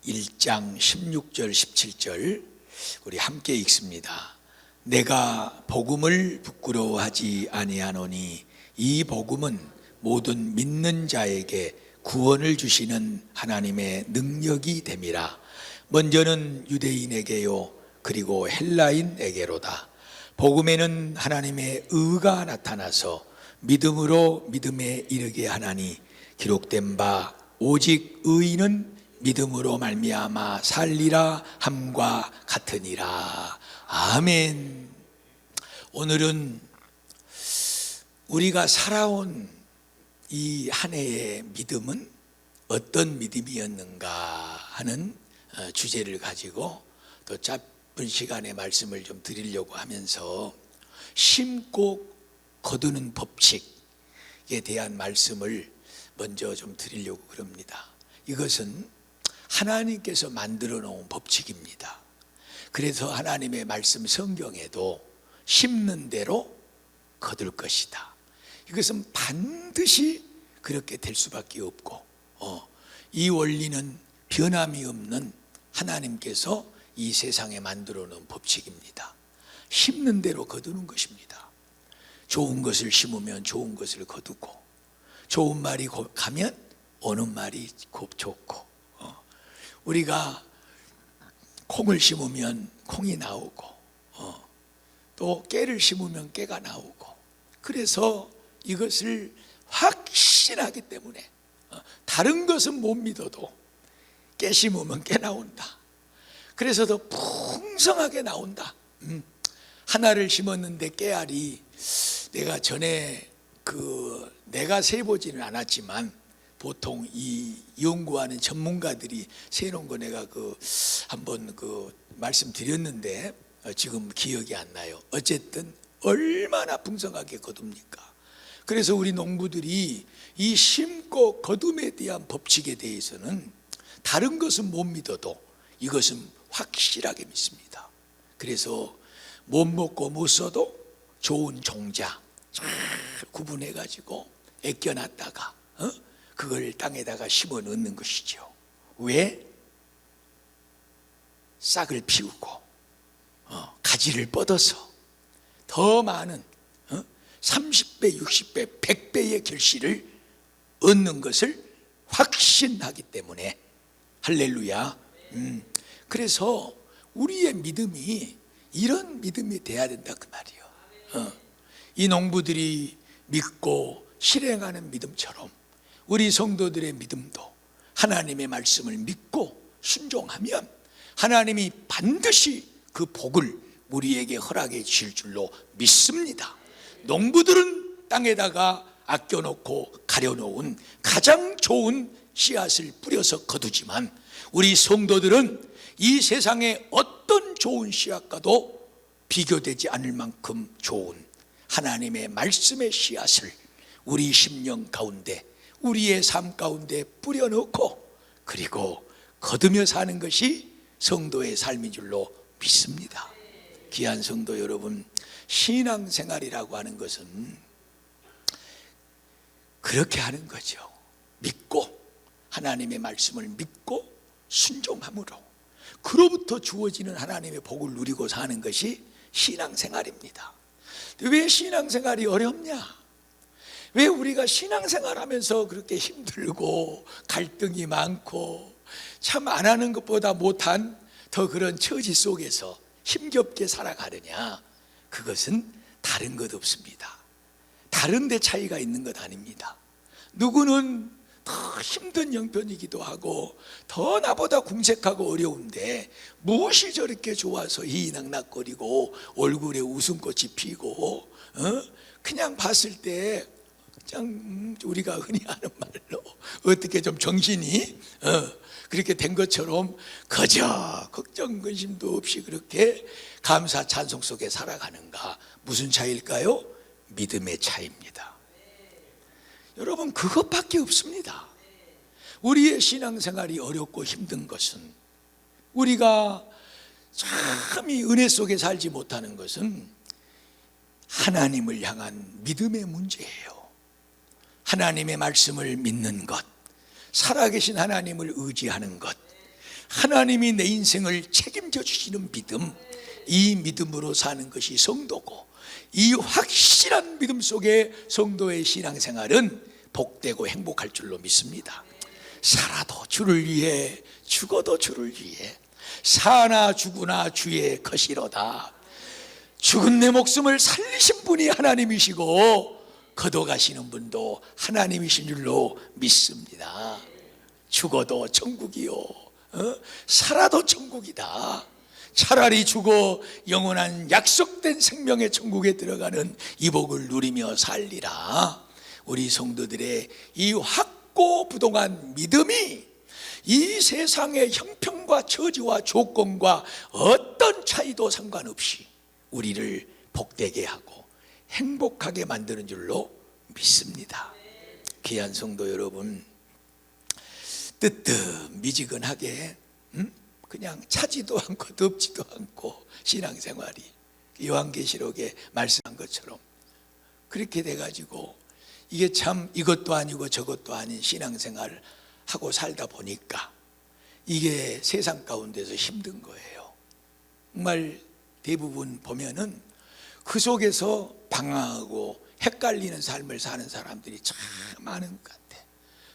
1장 16절 17절 우리 함께 읽습니다. 내가 복음을 부끄러워하지 아니하노니 이 복음은 모든 믿는 자에게 구원을 주시는 하나님의 능력이 됨이라. 먼저는 유대인에게요 그리고 헬라인에게로다. 복음에는 하나님의 의가 나타나서 믿음으로 믿음에 이르게 하나니 기록된 바 오직 의인은 믿음으로 말미암아 살리라 함과 같으니라. 아멘. 오늘은 우리가 살아온 이 한 해의 믿음은 어떤 믿음이었는가 하는 주제를 가지고 또 짧은 시간에 말씀을 좀 드리려고 하면서 심고 거두는 법칙에 대한 말씀을 먼저 좀 드리려고 그럽니다. 이것은 하나님께서 만들어 놓은 법칙입니다. 그래서 하나님의 말씀 성경에도 심는 대로 거둘 것이다. 이것은 반드시 그렇게 될 수밖에 없고 이 원리는 변함이 없는 하나님께서 이 세상에 만들어 놓은 법칙입니다. 심는 대로 거두는 것입니다. 좋은 것을 심으면 좋은 것을 거두고 좋은 말이 가면 오는 말이 곱 좋고 우리가 콩을 심으면 콩이 나오고 또 깨를 심으면 깨가 나오고 그래서 이것을 확신하기 때문에 다른 것은 못 믿어도 깨 심으면 깨 나온다. 그래서 더 풍성하게 나온다. 하나를 심었는데 깨알이 내가 전에 내가 세보지는 않았지만 보통 이 연구하는 전문가들이 세놓은 거 내가 한번 말씀드렸는데 지금 기억이 안 나요. 어쨌든 얼마나 풍성하게 거둡니까? 그래서 우리 농부들이 이 심고 거둠에 대한 법칙에 대해서는 다른 것은 못 믿어도 이것은 확실하게 믿습니다. 그래서 못 먹고 못 써도 좋은 종자 잘 구분해 가지고 애껴놨다가 그걸 땅에다가 심어 넣는 것이죠. 왜? 싹을 피우고 가지를 뻗어서 더 많은 30배, 60배, 100배의 결실을 얻는 것을 확신하기 때문에 할렐루야. 그래서 우리의 믿음이 이런 믿음이 돼야 된다 그 말이에요. 이 농부들이 믿고 실행하는 믿음처럼 우리 성도들의 믿음도 하나님의 말씀을 믿고 순종하면 하나님이 반드시 그 복을 우리에게 허락해 주실 줄로 믿습니다. 농부들은 땅에다가 아껴놓고 가려놓은 가장 좋은 씨앗을 뿌려서 거두지만 우리 성도들은 이 세상의 어떤 좋은 씨앗과도 비교되지 않을 만큼 좋은 하나님의 말씀의 씨앗을 우리 심령 가운데 우리의 삶 가운데 뿌려놓고 그리고 거두며 사는 것이 성도의 삶인 줄로 믿습니다. 귀한 성도 여러분, 신앙생활이라고 하는 것은 그렇게 하는 거죠. 믿고 하나님의 말씀을 믿고 순종함으로 그로부터 주어지는 하나님의 복을 누리고 사는 것이 신앙생활입니다. 왜 신앙생활이 어렵냐? 왜 우리가 신앙생활하면서 그렇게 힘들고 갈등이 많고 참 안 하는 것보다 못한 더 그런 처지 속에서 힘겹게 살아가느냐? 그것은 다른 것 없습니다. 다른 데 차이가 있는 것 아닙니다. 누구는 더 힘든 형편이기도 하고 더 나보다 궁색하고 어려운데 무엇이 저렇게 좋아서 희희낙낙거리고 얼굴에 웃음꽃이 피고 그냥 봤을 때 그냥 우리가 흔히 하는 말로 어떻게 좀 정신이 그렇게 된 것처럼 그저 걱정 근심도 없이 그렇게 감사 찬송 속에 살아가는가? 무슨 차이일까요? 믿음의 차이입니다. 여러분, 그것밖에 없습니다. 우리의 신앙생활이 어렵고 힘든 것은 우리가 참 이 은혜 속에 살지 못하는 것은 하나님을 향한 믿음의 문제예요. 하나님의 말씀을 믿는 것, 살아계신 하나님을 의지하는 것, 하나님이 내 인생을 책임져 주시는 믿음, 이 믿음으로 사는 것이 성도고, 이 확실한 믿음 속에 성도의 신앙생활은 복되고 행복할 줄로 믿습니다. 살아도 주를 위해, 죽어도 주를 위해, 사나 죽으나 주의 것이로다. 죽은 내 목숨을 살리신 분이 하나님이시고 거둬가시는 분도 하나님이신 줄로 믿습니다. 죽어도 천국이요, 살아도 천국이다. 차라리 죽어 영원한 약속된 생명의 천국에 들어가는 이 복을 누리며 살리라. 우리 성도들의 이 확고부동한 믿음이 이 세상의 형편과 처지와 조건과 어떤 차이도 상관없이 우리를 복되게 하고 행복하게 만드는 줄로 믿습니다. 귀한 성도 여러분, 뜨뜻미지근하게 그냥 차지도 않고 덥지도 않고 신앙생활이 요한계시록에 말씀한 것처럼 그렇게 돼가지고 이게 참 이것도 아니고 저것도 아닌 신앙생활을 하고 살다 보니까 이게 세상 가운데서 힘든 거예요. 정말 대부분 보면은 그 속에서 방황하고 헷갈리는 삶을 사는 사람들이 참 많은 것 같아.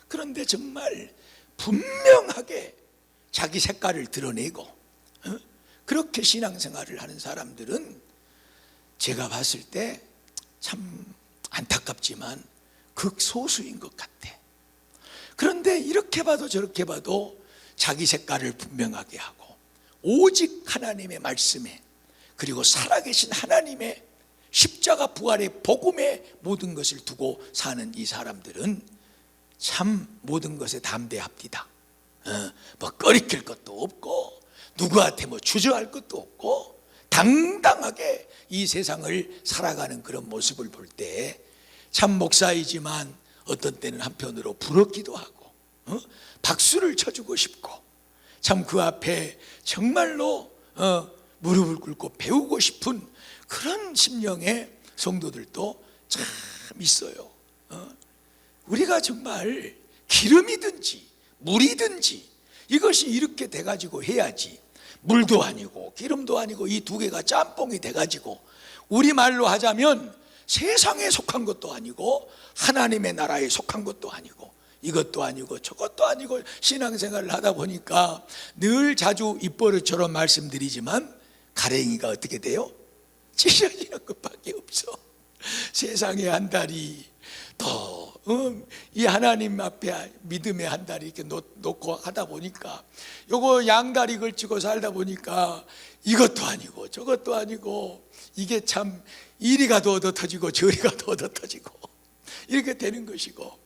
그런데 정말 분명하게 자기 색깔을 드러내고 그렇게 신앙생활을 하는 사람들은 제가 봤을 때 참 안타깝지만 극소수인 것 같아. 그런데 이렇게 봐도 저렇게 봐도 자기 색깔을 분명하게 하고 오직 하나님의 말씀에, 그리고 살아계신 하나님의 십자가 부활의 복음에 모든 것을 두고 사는 이 사람들은 참 모든 것에 담대합니다. 뭐 꺼리킬 것도 없고 누구한테 뭐 주저할 것도 없고 당당하게 이 세상을 살아가는 그런 모습을 볼 때 참 목사이지만 어떤 때는 한편으로 부럽기도 하고 박수를 쳐주고 싶고 참 그 앞에 정말로 무릎을 꿇고 배우고 싶은 그런 심령의 성도들도 참 있어요. 우리가 정말 기름이든지 물이든지 이것이 이렇게 돼가지고 해야지, 물도 아니고 기름도 아니고 이 두 개가 짬뽕이 돼가지고 우리말로 하자면 세상에 속한 것도 아니고 하나님의 나라에 속한 것도 아니고 이것도 아니고 저것도 아니고 신앙생활을 하다 보니까 늘 자주 입버릇처럼 말씀드리지만 가랭이가 어떻게 돼요? 찢어지는 것밖에 없어. 세상의 한 다리 또 이 하나님 앞에 믿음의 한 다리 이렇게 놓고 하다 보니까 요거 양다리 걸치고 살다 보니까 이것도 아니고 저것도 아니고 이게 참 이리가 더 얻어 터지고 저리가 더 얻어 터지고 이렇게 되는 것이고,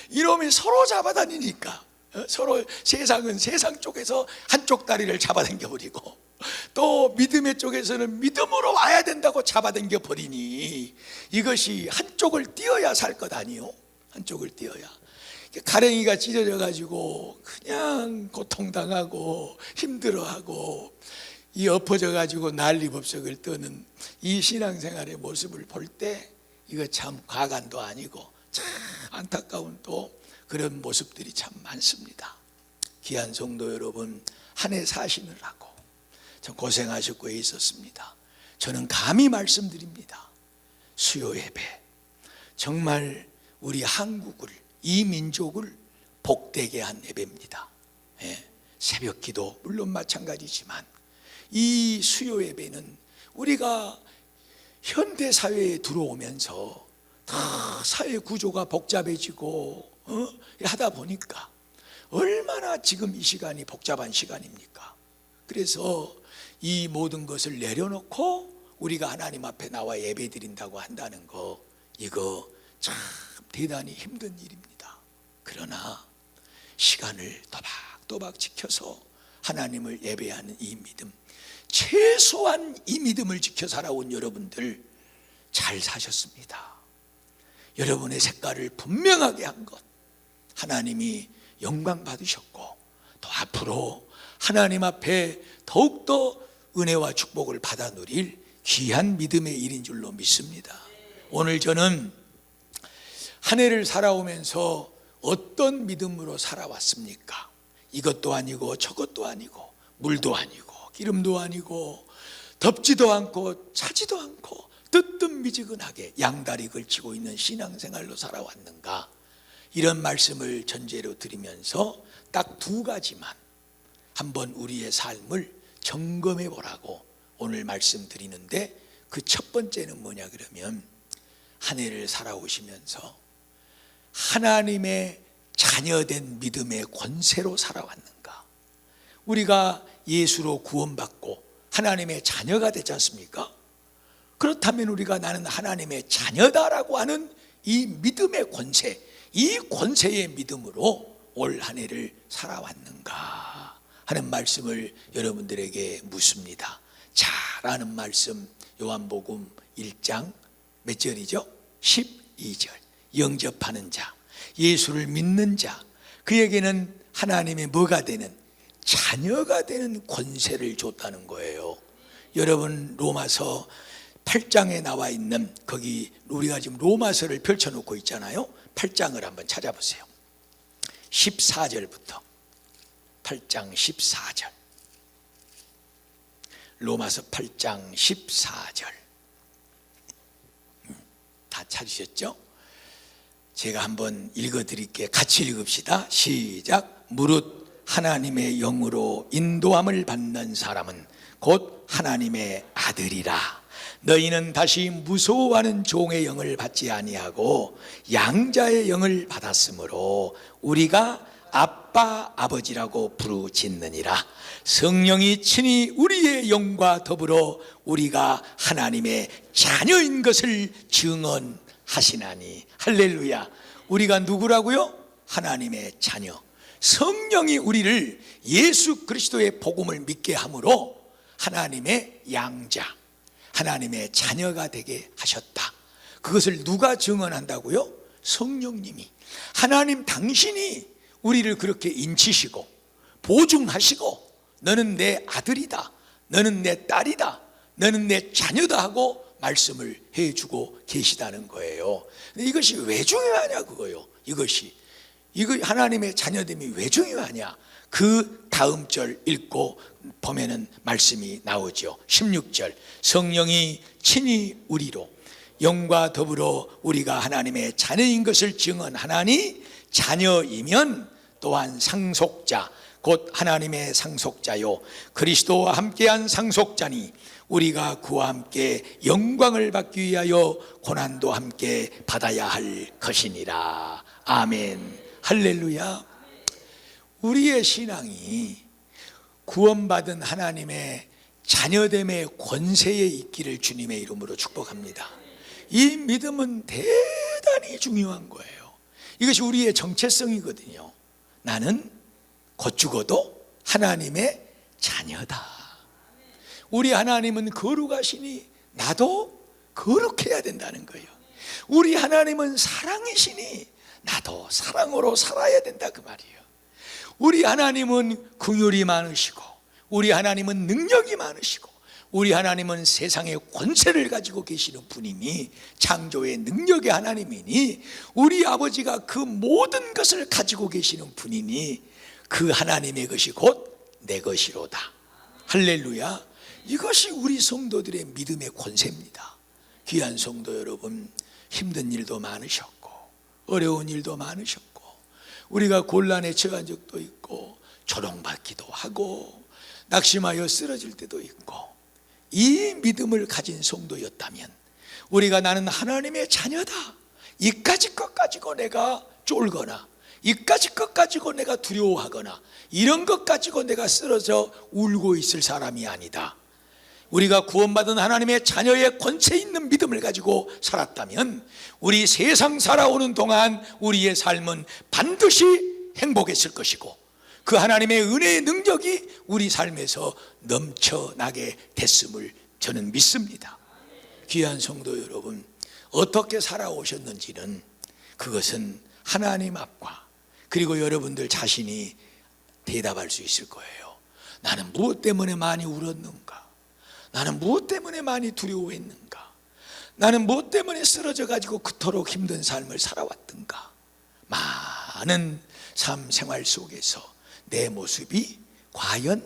이놈이 서로 잡아다니니까 서로 세상은 세상 쪽에서 한쪽 다리를 잡아당겨 버리고 또 믿음의 쪽에서는 믿음으로 와야 된다고 잡아당겨 버리니 이것이 한쪽을 띄어야 살 것 아니요? 한쪽을 띄어야. 가랭이가 찢어져 가지고 그냥 고통당하고 힘들어하고 이 엎어져 가지고 난리법석을 떠는 이 신앙생활의 모습을 볼 때 이거 참 과간도 아니고 참 안타까운 또 그런 모습들이 참 많습니다. 귀한 성도 여러분, 한 해 사시느라고 참 고생하셨고 있었습니다. 저는 감히 말씀드립니다. 수요 예배 정말 우리 한국을, 이 민족을 복되게 한 예배입니다. 새벽 기도 물론 마찬가지지만 이 수요 예배는 우리가 현대 사회에 들어오면서 다 사회 구조가 복잡해지고 하다 보니까 얼마나 지금 이 시간이 복잡한 시간입니까? 그래서 이 모든 것을 내려놓고 우리가 하나님 앞에 나와 예배 드린다고 한다는 거, 이거 참 대단히 힘든 일입니다. 그러나 시간을 또박또박 지켜서 하나님을 예배하는 이 믿음, 최소한 이 믿음을 지켜 살아온 여러분들 잘 사셨습니다. 여러분의 색깔을 분명하게 한 것, 하나님이 영광 받으셨고 또 앞으로 하나님 앞에 더욱더 은혜와 축복을 받아 누릴 귀한 믿음의 일인 줄로 믿습니다. 오늘 저는 한 해를 살아오면서 어떤 믿음으로 살아왔습니까? 이것도 아니고 저것도 아니고 물도 아니고 기름도 아니고 덥지도 않고 차지도 않고 뜨뜻미지근하게 양다리 걸치고 있는 신앙생활로 살아왔는가, 이런 말씀을 전제로 드리면서 딱 두 가지만 한번 우리의 삶을 점검해 보라고 오늘 말씀드리는데, 그 첫 번째는 뭐냐 그러면, 한 해를 살아오시면서 하나님의 자녀된 믿음의 권세로 살아왔는가. 우리가 예수로 구원받고 하나님의 자녀가 되지 않습니까? 그렇다면 우리가 나는 하나님의 자녀다라고 하는 이 믿음의 권세, 이 권세의 믿음으로 올 한 해를 살아왔는가 하는 말씀을 여러분들에게 묻습니다. 잘아는 말씀, 요한복음 1장 몇 절이죠? 12절. 영접하는 자, 예수를 믿는 자, 그에게는 하나님의 뭐가 되는, 자녀가 되는 권세를 줬다는 거예요. 여러분, 로마서 8장에 나와 있는, 거기 우리가 지금 로마서를 펼쳐놓고 있잖아요. 8장을 한번 찾아보세요. 14절부터 8장 14절. 로마서 8장 14절. 다 찾으셨죠? 제가 한번 읽어드릴게요. 같이 읽읍시다. 시작. 무릇 하나님의 영으로 인도함을 받는 사람은 곧 하나님의 아들이라. 너희는 다시 무서워하는 종의 영을 받지 아니하고 양자의 영을 받았으므로 우리가 아빠 아버지라고 부르짖느니라. 성령이 친히 우리의 영과 더불어 우리가 하나님의 자녀인 것을 증언하시나니. 할렐루야. 우리가 누구라고요? 하나님의 자녀. 성령이 우리를 예수 그리스도의 복음을 믿게 함으로 하나님의 양자, 하나님의 자녀가 되게 하셨다. 그것을 누가 증언한다고요? 성령님이. 하나님 당신이 우리를 그렇게 인치시고 보증하시고, 너는 내 아들이다, 너는 내 딸이다, 너는 내 자녀다 하고 말씀을 해주고 계시다는 거예요. 근데 이것이 왜 중요하냐 그거요. 이거 하나님의 자녀됨이 왜 중요하냐. 그 다음 절 읽고 보면은 말씀이 나오죠. 16절. 성령이 친히 우리로 영과 더불어 우리가 하나님의 자녀인 것을 증언하나니, 자녀이면 또한 상속자 곧 하나님의 상속자요 그리스도와 함께한 상속자니 우리가 그와 함께 영광을 받기 위하여 고난도 함께 받아야 할 것이니라. 아멘. 할렐루야. 우리의 신앙이 구원받은 하나님의 자녀됨의 권세에 있기를 주님의 이름으로 축복합니다. 이 믿음은 대단히 중요한 거예요. 이것이 우리의 정체성이거든요. 나는 곧 죽어도 하나님의 자녀다. 우리 하나님은 거룩하시니 나도 거룩해야 된다는 거예요. 우리 하나님은 사랑이시니 나도 사랑으로 살아야 된다 그 말이에요. 우리 하나님은 긍휼이 많으시고, 우리 하나님은 능력이 많으시고, 우리 하나님은 세상의 권세를 가지고 계시는 분이니, 창조의 능력의 하나님이니, 우리 아버지가 그 모든 것을 가지고 계시는 분이니 그 하나님의 것이 곧 내 것이로다. 할렐루야. 이것이 우리 성도들의 믿음의 권세입니다. 귀한 성도 여러분, 힘든 일도 많으셨고 어려운 일도 많으셨고 우리가 곤란에 처한 적도 있고 조롱받기도 하고 낙심하여 쓰러질 때도 있고, 이 믿음을 가진 성도였다면 우리가 나는 하나님의 자녀다, 이까지 것 가지고 내가 쫄거나 이까지 것 가지고 내가 두려워하거나 이런 것 가지고 내가 쓰러져 울고 있을 사람이 아니다. 우리가 구원받은 하나님의 자녀의 권세 있는 믿음을 가지고 살았다면 우리 세상 살아오는 동안 우리의 삶은 반드시 행복했을 것이고, 그 하나님의 은혜의 능력이 우리 삶에서 넘쳐나게 됐음을 저는 믿습니다. 귀한 성도 여러분, 어떻게 살아오셨는지는 그것은 하나님 앞과 그리고 여러분들 자신이 대답할 수 있을 거예요. 나는 무엇 때문에 많이 울었는가? 나는 무엇 때문에 많이 두려워했는가? 나는 무엇 때문에 쓰러져 가지고 그토록 힘든 삶을 살아왔던가? 많은 삶 생활 속에서 내 모습이 과연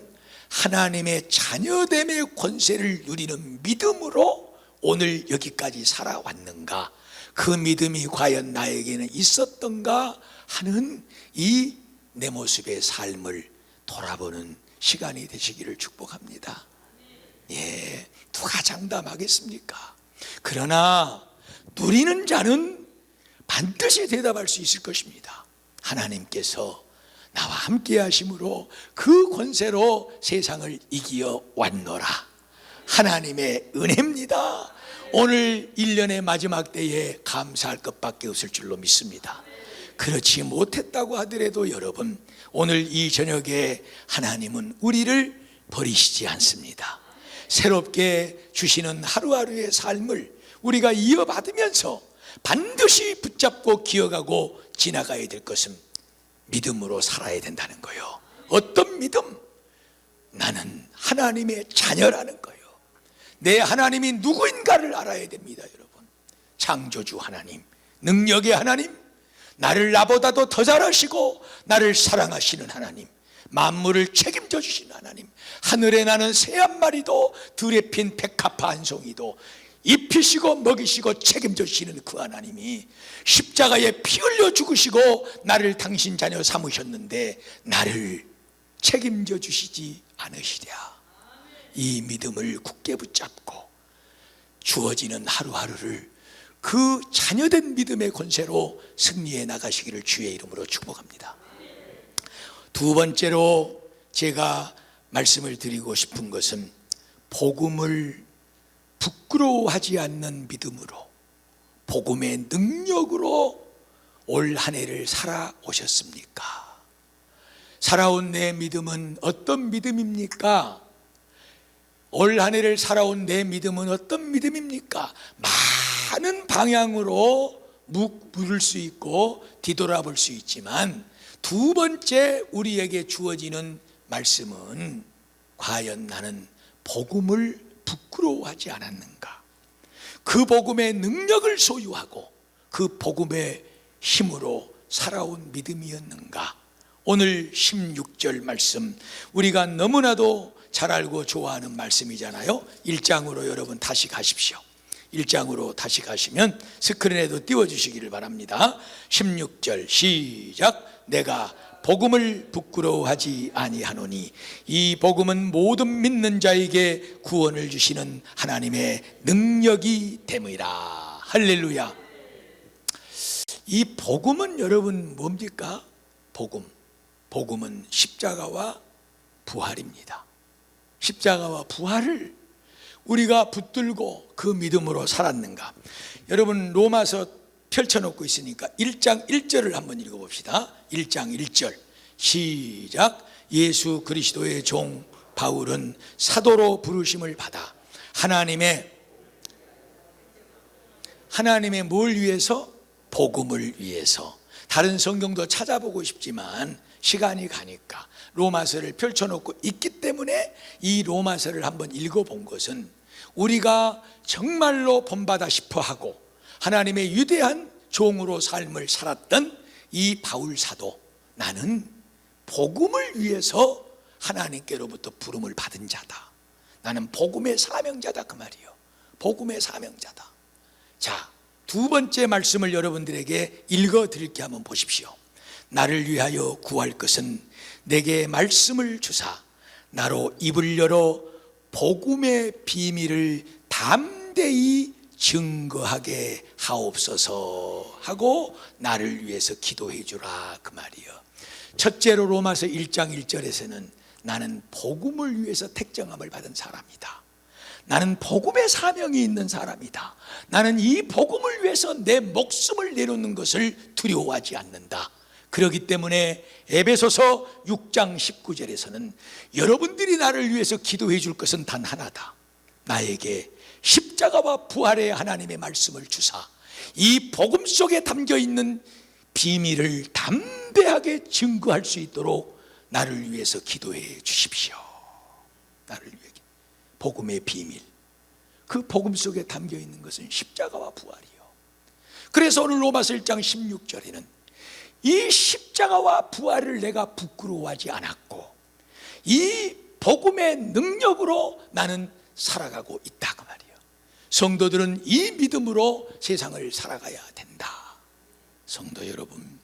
하나님의 자녀됨의 권세를 누리는 믿음으로 오늘 여기까지 살아왔는가, 그 믿음이 과연 나에게는 있었던가 하는 이 내 모습의 삶을 돌아보는 시간이 되시기를 축복합니다. 예, 누가 장담하겠습니까? 그러나 누리는 자는 반드시 대답할 수 있을 것입니다. 하나님께서 나와 함께 하심으로 그 권세로 세상을 이기어 왔노라. 하나님의 은혜입니다. 오늘 1년의 마지막 때에 감사할 것밖에 없을 줄로 믿습니다. 그렇지 못했다고 하더라도 여러분, 오늘 이 저녁에 하나님은 우리를 버리시지 않습니다. 새롭게 주시는 하루하루의 삶을 우리가 이어받으면서 반드시 붙잡고 기억하고 지나가야 될 것은 믿음으로 살아야 된다는 거예요. 어떤 믿음? 나는 하나님의 자녀라는 거예요. 내 하나님이 누구인가를 알아야 됩니다. 여러분, 창조주 하나님, 능력의 하나님, 나를 나보다도 더 잘하시고 나를 사랑하시는 하나님, 만물을 책임져 주시는 하나님, 하늘에 나는 새 한 마리도 들에 핀 백합화 한 송이도 입히시고 먹이시고 책임져 주시는 그 하나님이 십자가에 피 흘려 죽으시고 나를 당신 자녀 삼으셨는데 나를 책임져 주시지 않으시랴. 이 믿음을 굳게 붙잡고 주어지는 하루하루를 그 자녀된 믿음의 권세로 승리해 나가시기를 주의 이름으로 축복합니다. 두 번째로 제가 말씀을 드리고 싶은 것은 복음을 부끄러워하지 않는 믿음으로, 복음의 능력으로 올 한 해를 살아오셨습니까? 살아온 내 믿음은 어떤 믿음입니까? 올 한 해를 살아온 내 믿음은 어떤 믿음입니까? 많은 방향으로 물을 수 있고 뒤돌아볼 수 있지만 두 번째 우리에게 주어지는 말씀은 과연 나는 복음을 부끄러워하지 않았는가? 그 복음의 능력을 소유하고 그 복음의 힘으로 살아온 믿음이었는가? 오늘 16절 말씀, 우리가 너무나도 잘 알고 좋아하는 말씀이잖아요. 1장으로 여러분 다시 가십시오. 1장으로 다시 가시면 스크린에도 띄워주시기를 바랍니다. 16절 시작. 내가 복음을 부끄러워하지 아니하노니 이 복음은 모든 믿는 자에게 구원을 주시는 하나님의 능력이 됨이라. 할렐루야. 이 복음은 여러분 뭡니까? 복음은 십자가와 부활입니다. 십자가와 부활을 우리가 붙들고 그 믿음으로 살았는가? 여러분 로마서 펼쳐놓고 있으니까 1장 1절을 한번 읽어봅시다. 1장 1절 시작. 예수 그리스도의 종 바울은 사도로 부르심을 받아 하나님의 뭘 위해서? 복음을 위해서. 다른 성경도 찾아보고 싶지만 시간이 가니까 로마서를 펼쳐놓고 있기 때문에 이 로마서를 한번 읽어본 것은 우리가 정말로 본받아 싶어하고 하나님의 위대한 종으로 삶을 살았던 이 바울 사도, 나는 복음을 위해서 하나님께로부터 부름을 받은 자다. 나는 복음의 사명자다, 그 말이에요. 복음의 사명자다. 자, 두 번째 말씀을 여러분들에게 읽어드릴게 한번 보십시오. 나를 위하여 구할 것은 내게 말씀을 주사 나로 입을 열어 복음의 비밀을 담대히 증거하게 하옵소서 하고 나를 위해서 기도해 주라, 그 말이요. 첫째로 로마서 1장 1절에서는 나는 복음을 위해서 택정함을 받은 사람이다. 나는 복음의 사명이 있는 사람이다. 나는 이 복음을 위해서 내 목숨을 내놓는 것을 두려워하지 않는다. 그렇기 때문에 에베소서 6장 19절에서는 여러분들이 나를 위해서 기도해 줄 것은 단 하나다. 나에게 십자가와 부활의 하나님의 말씀을 주사 이 복음 속에 담겨있는 비밀을 담대하게 증거할 수 있도록 나를 위해서 기도해 주십시오. 나를 위해. 복음의 비밀, 그 복음 속에 담겨있는 것은 십자가와 부활이요. 그래서 오늘 로마서 1장 16절에는 이 십자가와 부활을 내가 부끄러워하지 않았고 이 복음의 능력으로 나는 살아가고 있다 그 말이에요. 성도들은 이 믿음으로 세상을 살아가야 된다. 성도 여러분,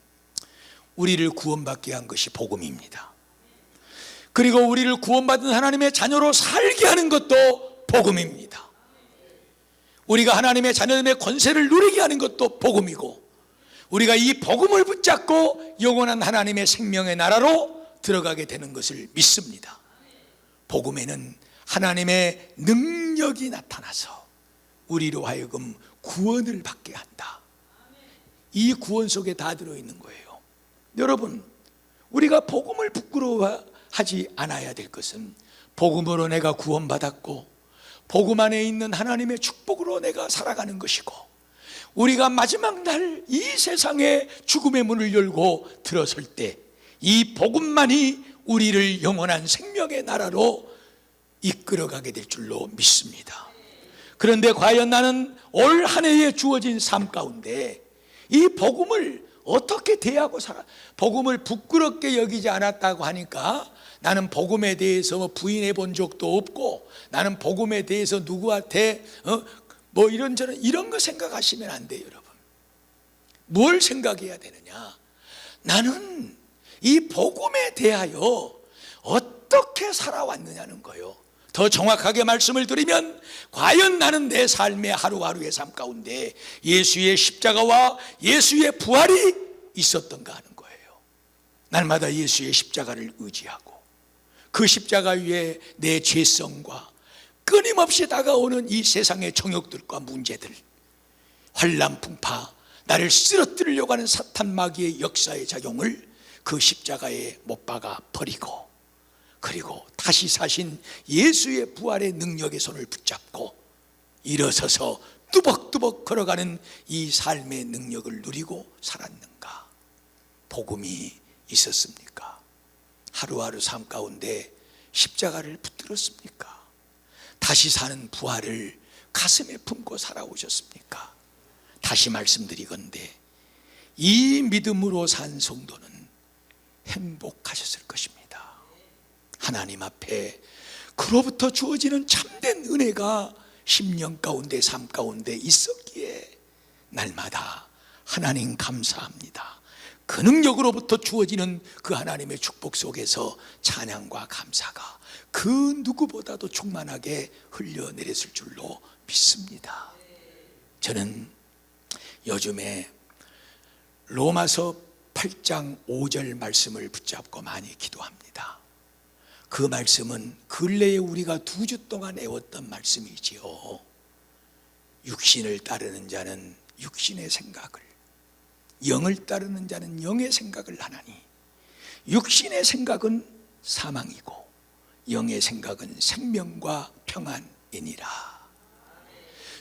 우리를 구원받게 한 것이 복음입니다. 그리고 우리를 구원받은 하나님의 자녀로 살게 하는 것도 복음입니다. 우리가 하나님의 자녀됨의 권세를 누리게 하는 것도 복음이고, 우리가 이 복음을 붙잡고 영원한 하나님의 생명의 나라로 들어가게 되는 것을 믿습니다. 복음에는 하나님의 능력이 나타나서 우리로 하여금 구원을 받게 한다. 이 구원 속에 다 들어있는 거예요. 여러분, 우리가 복음을 부끄러워하지 않아야 될 것은 복음으로 내가 구원받았고 복음 안에 있는 하나님의 축복으로 내가 살아가는 것이고, 우리가 마지막 날 이 세상에 죽음의 문을 열고 들어설 때 이 복음만이 우리를 영원한 생명의 나라로 이끌어가게 될 줄로 믿습니다. 그런데 과연 나는 올 한 해에 주어진 삶 가운데 이 복음을 어떻게 대하고 살아? 복음을 부끄럽게 여기지 않았다고 하니까 나는 복음에 대해서 부인해 본 적도 없고, 나는 복음에 대해서 누구한테 뭐 이런저런 이런 거 생각하시면 안 돼요. 여러분, 뭘 생각해야 되느냐? 나는 이 복음에 대하여 어떻게 살아왔느냐는 거예요. 더 정확하게 말씀을 드리면, 과연 나는 내 삶의 하루하루의 삶 가운데 예수의 십자가와 예수의 부활이 있었던가 하는 거예요. 날마다 예수의 십자가를 의지하고 그 십자가 위에 내 죄성과 끊임없이 다가오는 이 세상의 정욕들과 문제들, 환난 풍파, 나를 쓰러뜨리려고 하는 사탄 마귀의 역사의 작용을 그 십자가에 못 박아 버리고, 그리고 다시 사신 예수의 부활의 능력의 손을 붙잡고 일어서서 뚜벅뚜벅 걸어가는 이 삶의 능력을 누리고 살았는가? 복음이 있었습니까? 하루하루 삶 가운데 십자가를 붙들었습니까? 다시 사는 부활을 가슴에 품고 살아오셨습니까? 다시 말씀드리건대 이 믿음으로 산 성도는 행복하셨을 것입니다. 하나님 앞에 그로부터 주어지는 참된 은혜가 10년 가운데 삶 가운데 있었기에 날마다 하나님 감사합니다, 그 능력으로부터 주어지는 그 하나님의 축복 속에서 찬양과 감사가 그 누구보다도 충만하게 흘려내렸을 줄로 믿습니다. 저는 요즘에 로마서 8장 5절 말씀을 붙잡고 많이 기도합니다. 그 말씀은 근래에 우리가 2주 동안 애웠던 말씀이지요. 육신을 따르는 자는 육신의 생각을, 영을 따르는 자는 영의 생각을 하나니 육신의 생각은 사망이고 영의 생각은 생명과 평안이니라.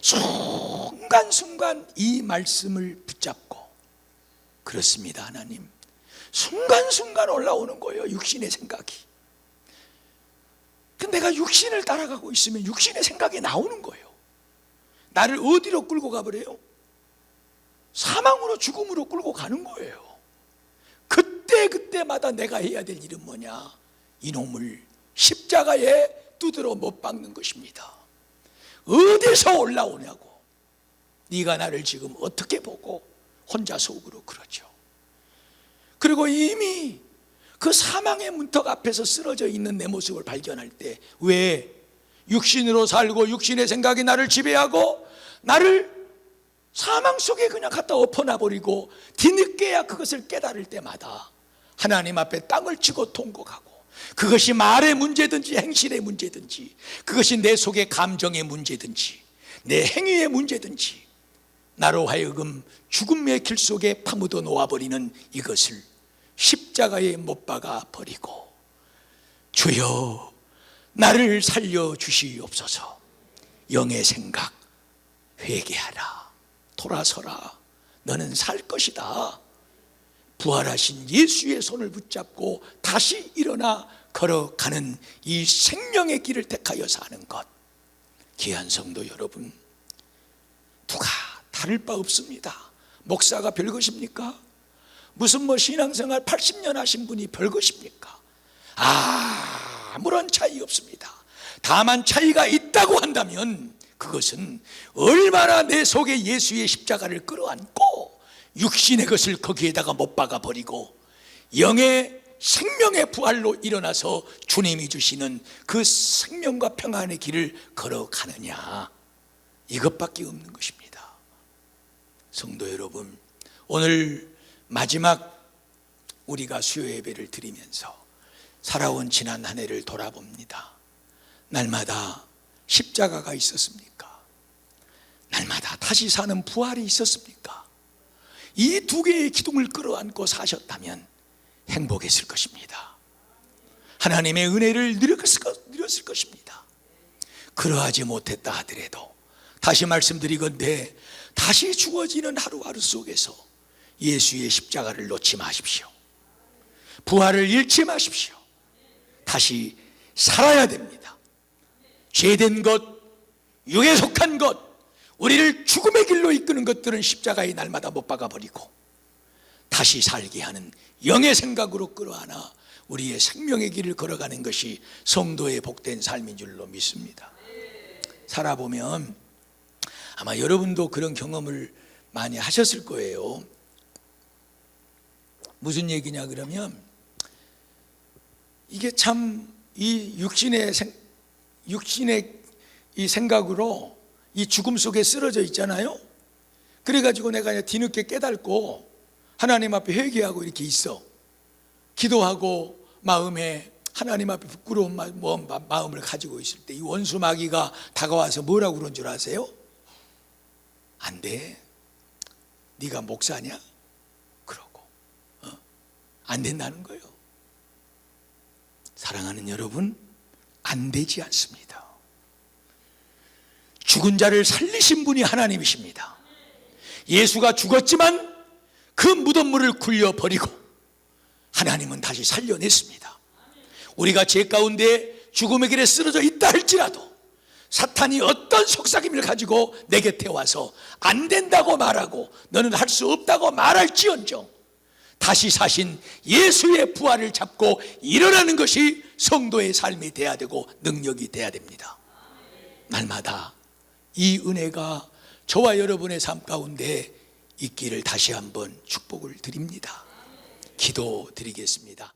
순간순간 이 말씀을 붙잡고, 그렇습니다. 하나님, 순간순간 올라오는 거예요, 육신의 생각이. 근데 내가 육신을 따라가고 있으면 육신의 생각이 나오는 거예요. 나를 어디로 끌고 가버려요? 사망으로, 죽음으로 끌고 가는 거예요. 그때마다 내가 해야 될 일은 뭐냐? 이놈을 십자가에 두드러 못 박는 것입니다. 어디서 올라오냐고. 네가 나를 지금 어떻게 보고 혼자 속으로 그러죠. 그리고 이미 그 사망의 문턱 앞에서 쓰러져 있는 내 모습을 발견할 때, 왜 육신으로 살고 육신의 생각이 나를 지배하고 나를 사망 속에 그냥 갖다 엎어놔버리고 뒤늦게야 그것을 깨달을 때마다 하나님 앞에 땅을 치고 통곡하고, 그것이 말의 문제든지 행실의 문제든지, 그것이 내 속의 감정의 문제든지 내 행위의 문제든지, 나로 하여금 죽음의 길 속에 파묻어 놓아버리는 이것을 십자가에 못 박아 버리고, 주여 나를 살려주시옵소서, 영의 생각 회개하라, 돌아서라, 너는 살 것이다, 부활하신 예수의 손을 붙잡고 다시 일어나 걸어가는 이 생명의 길을 택하여 사는 것. 귀한 성도 여러분, 누가 다를 바 없습니다. 목사가 별것입니까? 무슨 뭐 신앙생활 80년 하신 분이 별것입니까? 아무런 차이 없습니다. 다만 차이가 있다고 한다면 그것은 얼마나 내 속에 예수의 십자가를 끌어안고 육신의 것을 거기에다가 못 박아버리고 영의 생명의 부활로 일어나서 주님이 주시는 그 생명과 평안의 길을 걸어가느냐, 이것밖에 없는 것입니다. 성도 여러분, 오늘 마지막 우리가 수요 예배를 드리면서 살아온 지난 한 해를 돌아봅니다. 날마다 십자가가 있었습니까? 날마다 다시 사는 부활이 있었습니까? 이 두 개의 기둥을 끌어안고 사셨다면 행복했을 것입니다. 하나님의 은혜를 누렸을 것입니다. 그러하지 못했다 하더라도 다시 말씀드리건대 다시 주어지는 하루하루 속에서 예수의 십자가를 놓지 마십시오. 부활을 잃지 마십시오. 다시 살아야 됩니다. 죄된 것, 육에 속한 것, 우리를 죽음의 길로 이끄는 것들은 십자가에 날마다 못 박아버리고 다시 살게 하는 영의 생각으로 끌어안아 우리의 생명의 길을 걸어가는 것이 성도의 복된 삶인 줄로 믿습니다. 살아보면 아마 여러분도 그런 경험을 많이 하셨을 거예요. 무슨 얘기냐 그러면, 이게 참 이 육신의 이 생각으로 이 죽음 속에 쓰러져 있잖아요. 그래가지고 내가 뒤늦게 깨닫고 하나님 앞에 회개하고 이렇게 있어. 기도하고 마음에 하나님 앞에 부끄러운 마음을 가지고 있을 때 이 원수 마귀가 다가와서 뭐라고 그런 줄 아세요? 안 돼. 네가 목사냐? 그러고 안 된다는 거예요. 사랑하는 여러분, 안 되지 않습니다. 죽은 자를 살리신 분이 하나님이십니다. 예수가 죽었지만 그 무덤물을 굴려버리고 하나님은 다시 살려냈습니다. 우리가 죄 가운데 죽음의 길에 쓰러져 있다 할지라도 사탄이 어떤 속삭임을 가지고 내 곁에 와서 안 된다고 말하고 너는 할 수 없다고 말할지언정 다시 사신 예수의 부활을 잡고 일어나는 것이 성도의 삶이 돼야 되고 능력이 돼야 됩니다. 날마다 이 은혜가 저와 여러분의 삶 가운데 있기를 다시 한번 축복을 드립니다. 기도 드리겠습니다.